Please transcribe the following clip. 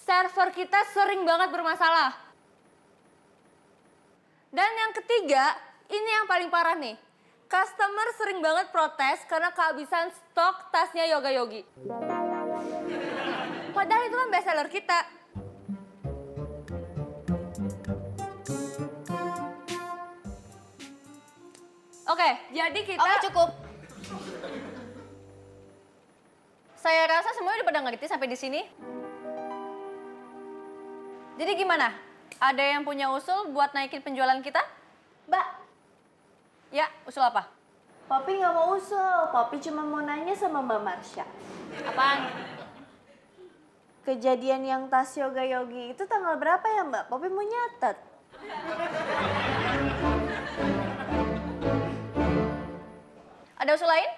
server kita sering banget bermasalah. Dan yang ketiga, ini yang paling parah nih. Customer sering banget protes karena kehabisan stok tasnya Yoga Yogi. Padahal itu kan bestseller kita. Oke, jadi kita... Oke, cukup. Saya rasa semuanya udah pada ngerti sampai di sini. Jadi gimana? Ada yang punya usul buat naikin penjualan kita? Mbak, Ya, usul apa? Poppy nggak mau usul. Poppy cuma mau nanya sama Mbak Marsha. Apaan? Kejadian yang tas Yoga Yogi itu tanggal berapa ya Mbak? Poppy mau nyatet. Ada usul lain?